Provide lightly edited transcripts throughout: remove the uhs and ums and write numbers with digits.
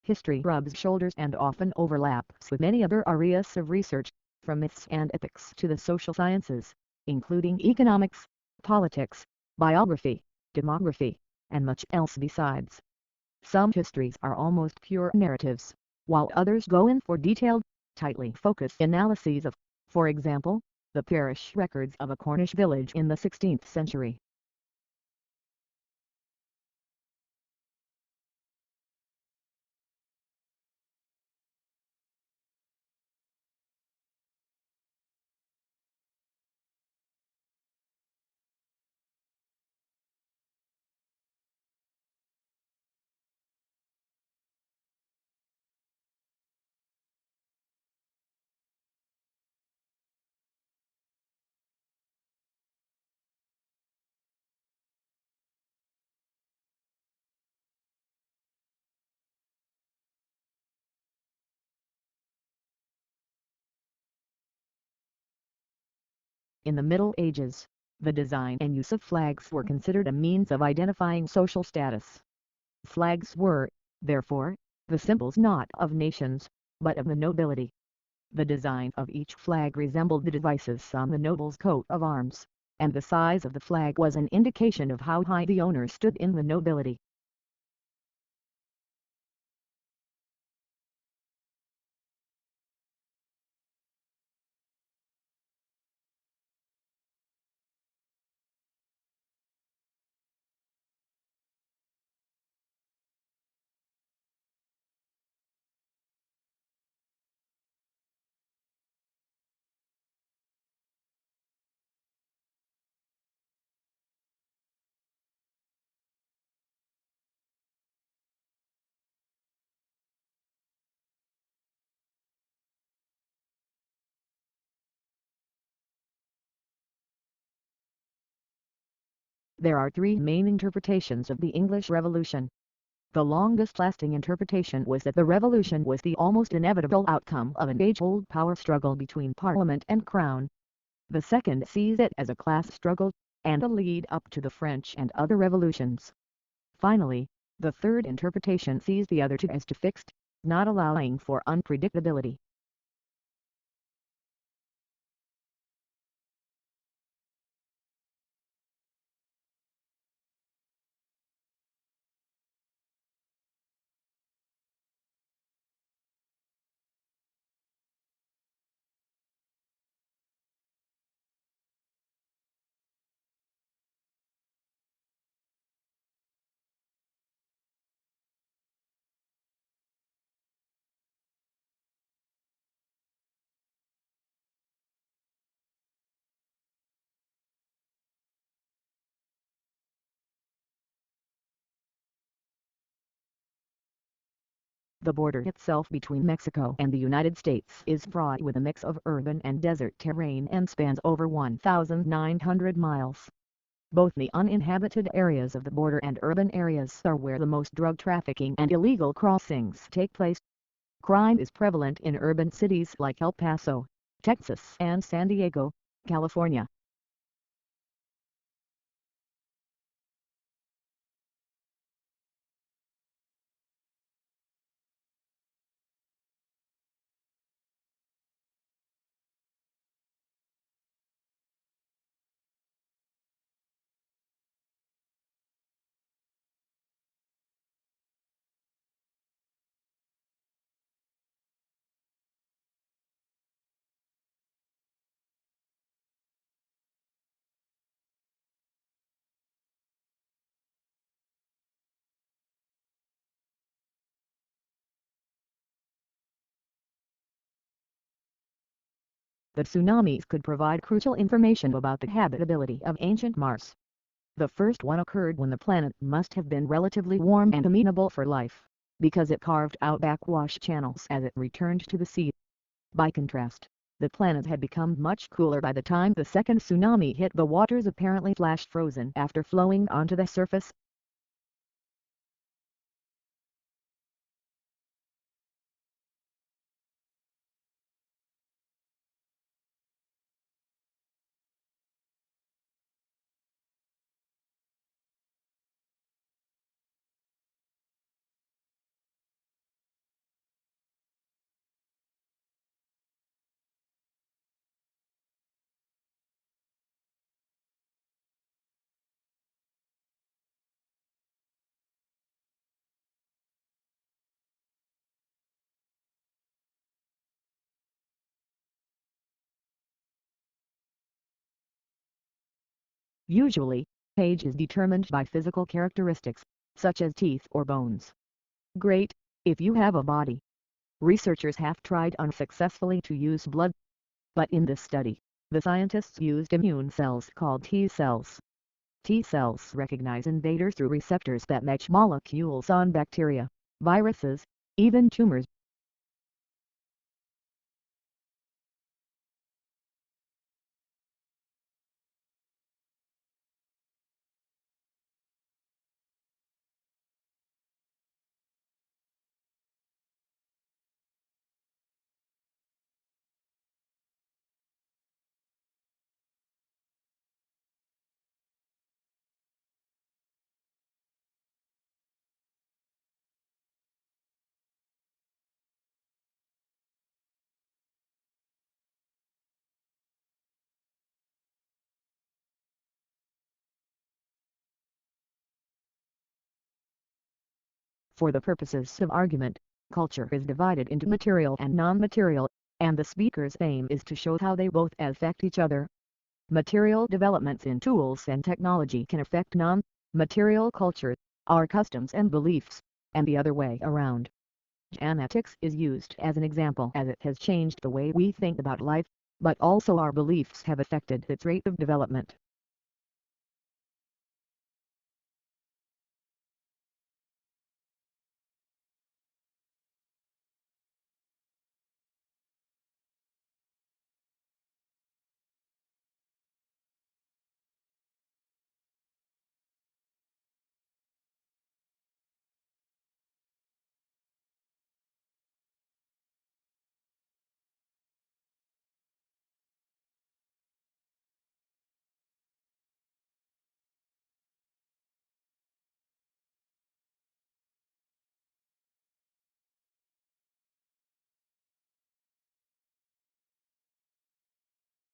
History rubs shoulders and often overlaps with many other areas of research, from myths and epics to the social sciences, including economics, politics, biography, demography, and much else besides. Some histories are almost pure narratives, while others go in for detailed, tightly focused analyses of, for example, the parish records of a Cornish village in the 16th century. In the Middle Ages, the design and use of flags were considered a means of identifying social status. Flags were, therefore, the symbols not of nations, but of the nobility. The design of each flag resembled the devices on the noble's coat of arms, and the size of the flag was an indication of how high the owner stood in the nobility. There are three main interpretations of the English Revolution. The longest-lasting interpretation was that the revolution was the almost inevitable outcome of an age-old power struggle between Parliament and Crown. The second sees it as a class struggle, and a lead up to the French and other revolutions. Finally, the third interpretation sees the other two as too fixed, not allowing for unpredictability. The border itself between Mexico and the United States is fraught with a mix of urban and desert terrain and spans over 1,900 miles. Both the uninhabited areas of the border and urban areas are where the most drug trafficking and illegal crossings take place. Crime is prevalent in urban cities like El Paso, Texas, and San Diego, California. The tsunamis could provide crucial information about the habitability of ancient Mars. The first one occurred when the planet must have been relatively warm and amenable for life, because it carved out backwash channels as it returned to the sea. By contrast, the planet had become much cooler by the time the second tsunami hit. The waters apparently flash frozen after flowing onto the surface. Usually, age is determined by physical characteristics, such as teeth or bones. Great, if you have a body. Researchers have tried unsuccessfully to use blood. But in this study, the scientists used immune cells called T cells. T cells recognize invaders through receptors that match molecules on bacteria, viruses, even tumors. For the purposes of argument, culture is divided into material and non-material, and the speaker's aim is to show how they both affect each other. Material developments in tools and technology can affect non-material culture, our customs and beliefs, and the other way around. Genetics is used as an example as it has changed the way we think about life, but also our beliefs have affected its rate of development.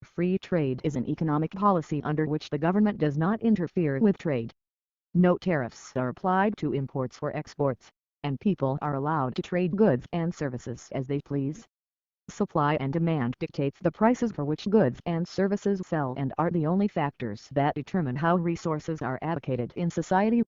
Free trade is an economic policy under which the government does not interfere with trade. No tariffs are applied to imports or exports, and people are allowed to trade goods and services as they please. Supply and demand dictates the prices for which goods and services sell and are the only factors that determine how resources are allocated in society.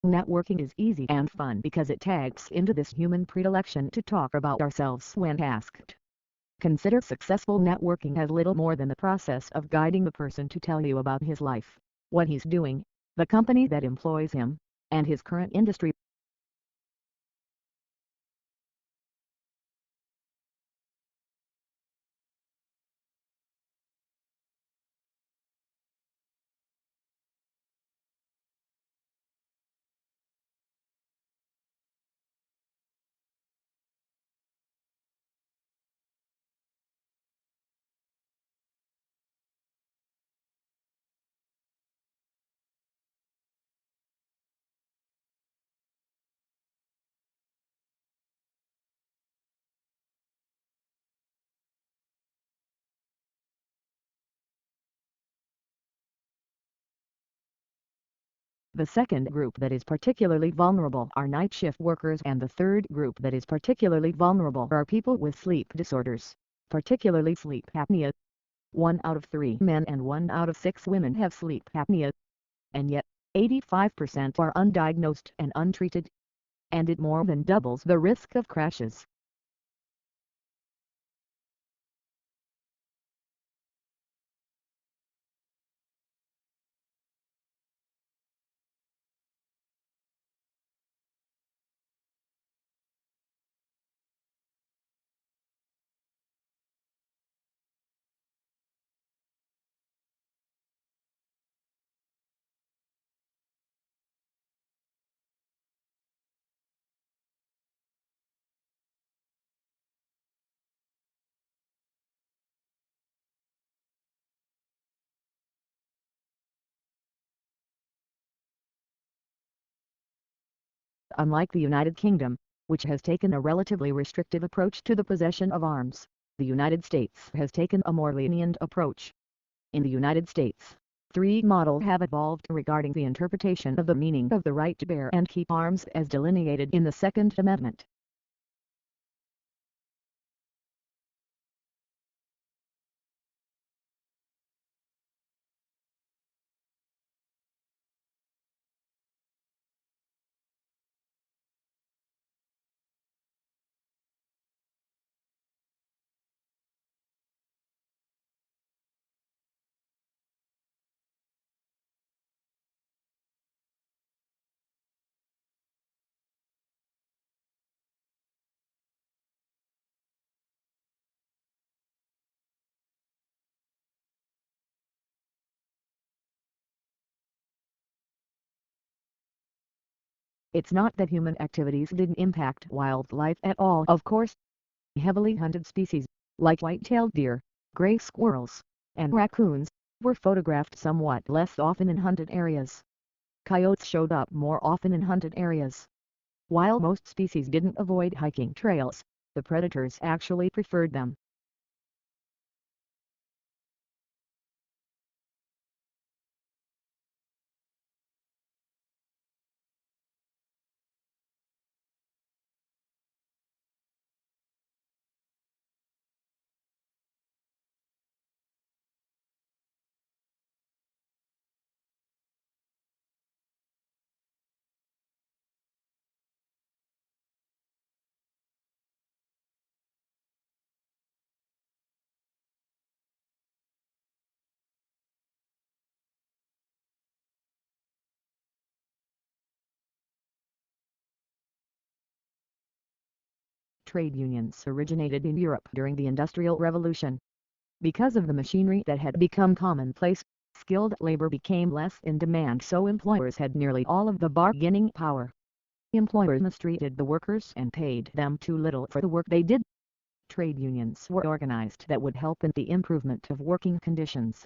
Networking is easy and fun because it tags into this human predilection to talk about ourselves when asked. Consider successful networking as little more than the process of guiding the person to tell you about his life, what he's doing, the company that employs him, and his current industry. The second group that is particularly vulnerable are night shift workers, and the third group that is particularly vulnerable are people with sleep disorders, particularly sleep apnea. 1 out of 3 men and 1 out of 6 women have sleep apnea. And yet, 85% are undiagnosed and untreated. And it more than doubles the risk of crashes. Unlike the United Kingdom, which has taken a relatively restrictive approach to the possession of arms, the United States has taken a more lenient approach. In the United States, three models have evolved regarding the interpretation of the meaning of the right to bear and keep arms as delineated in the Second Amendment. It's not that human activities didn't impact wildlife at all. Of course, heavily hunted species, like white-tailed deer, gray squirrels, and raccoons, were photographed somewhat less often in hunted areas. Coyotes showed up more often in hunted areas. While most species didn't avoid hiking trails, the predators actually preferred them. Trade unions originated in Europe during the Industrial Revolution. Because of the machinery that had become commonplace, skilled labor became less in demand, so employers had nearly all of the bargaining power. Employers mistreated the workers and paid them too little for the work they did. Trade unions were organized that would help in the improvement of working conditions.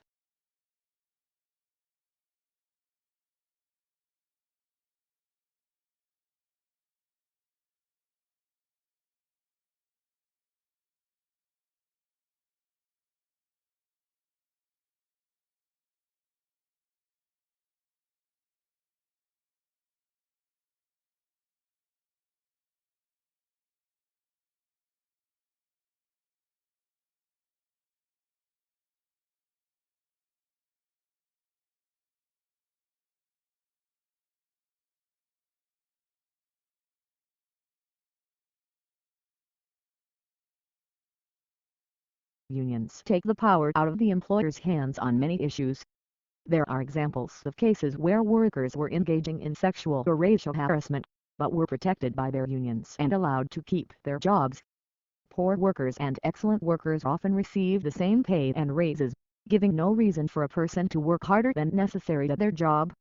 Unions take the power out of the employer's hands on many issues. There are examples of cases where workers were engaging in sexual or racial harassment, but were protected by their unions and allowed to keep their jobs. Poor workers and excellent workers often receive the same pay and raises, giving no reason for a person to work harder than necessary at their job.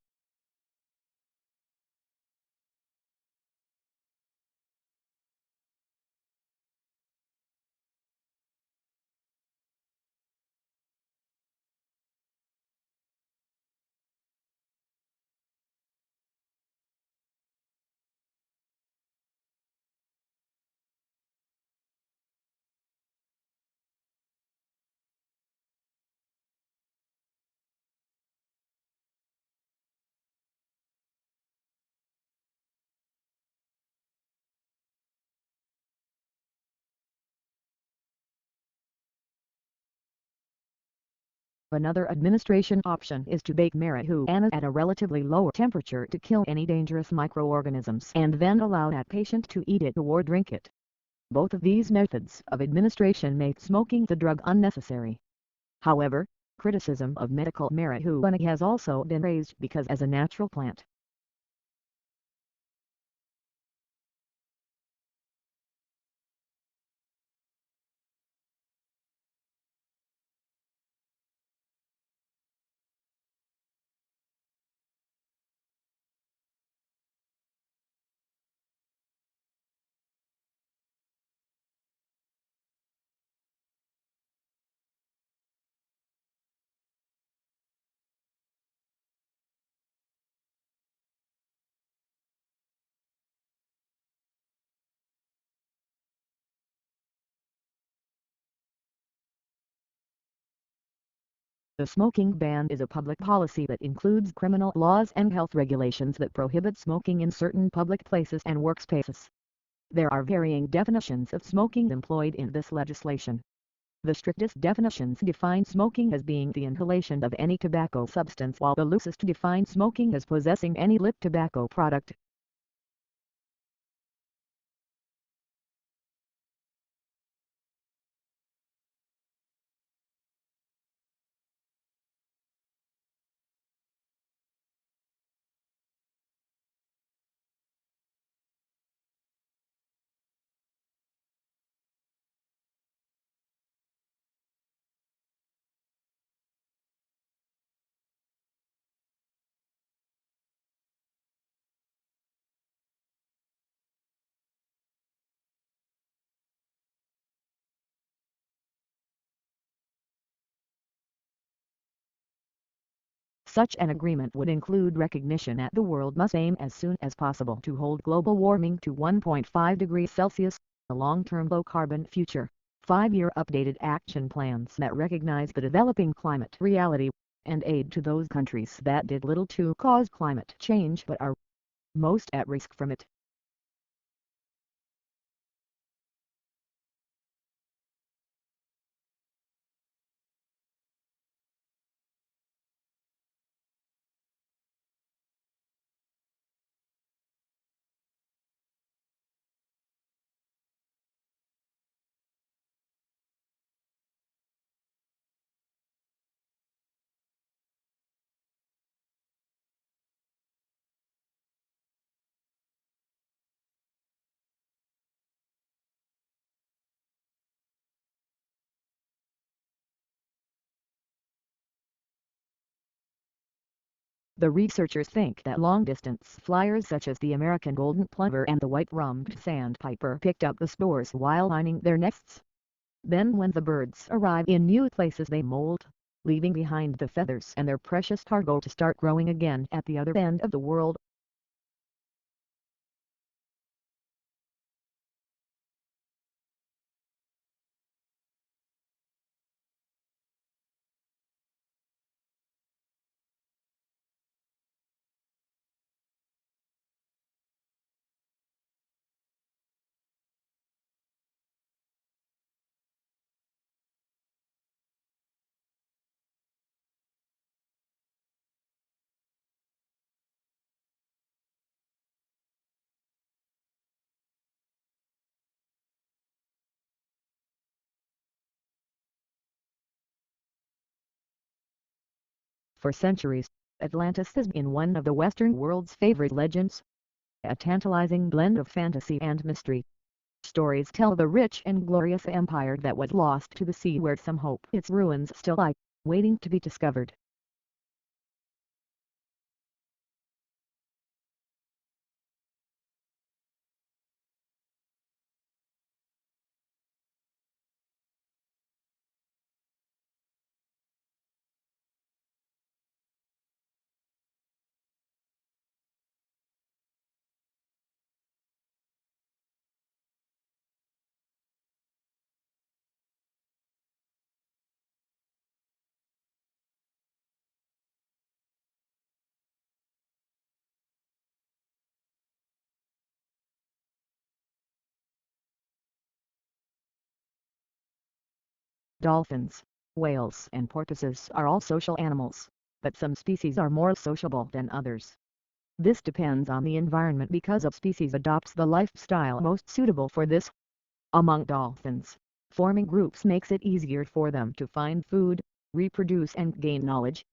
Another administration option is to bake marijuana at a relatively low temperature to kill any dangerous microorganisms and then allow that patient to eat it or drink it. Both of these methods of administration make smoking the drug unnecessary. However, criticism of medical marijuana has also been raised because as a natural plant, The smoking ban is a public policy that includes criminal laws and health regulations that prohibit smoking in certain public places and workspaces. There are varying definitions of smoking employed in this legislation. The strictest definitions define smoking as being the inhalation of any tobacco substance, while the loosest define smoking as possessing any lit tobacco product. Such an agreement would include recognition that the world must aim as soon as possible to hold global warming to 1.5 degrees Celsius, a long-term low-carbon future, 5-year updated action plans that recognize the developing climate reality, and aid to those countries that did little to cause climate change but are most at risk from it. The researchers think that long-distance flyers such as the American golden plover and the white-rumped sandpiper picked up the spores while lining their nests. Then when the birds arrive in new places they molt, leaving behind the feathers and their precious cargo to start growing again at the other end of the world. For centuries, Atlantis has been one of the Western world's favorite legends. A tantalizing blend of fantasy and mystery. Stories tell of a rich and glorious empire that was lost to the sea, where some hope its ruins still lie, waiting to be discovered. Dolphins, whales and porpoises are all social animals, but some species are more sociable than others. This depends on the environment because each species adopts the lifestyle most suitable for this. Among dolphins, forming groups makes it easier for them to find food, reproduce and gain knowledge,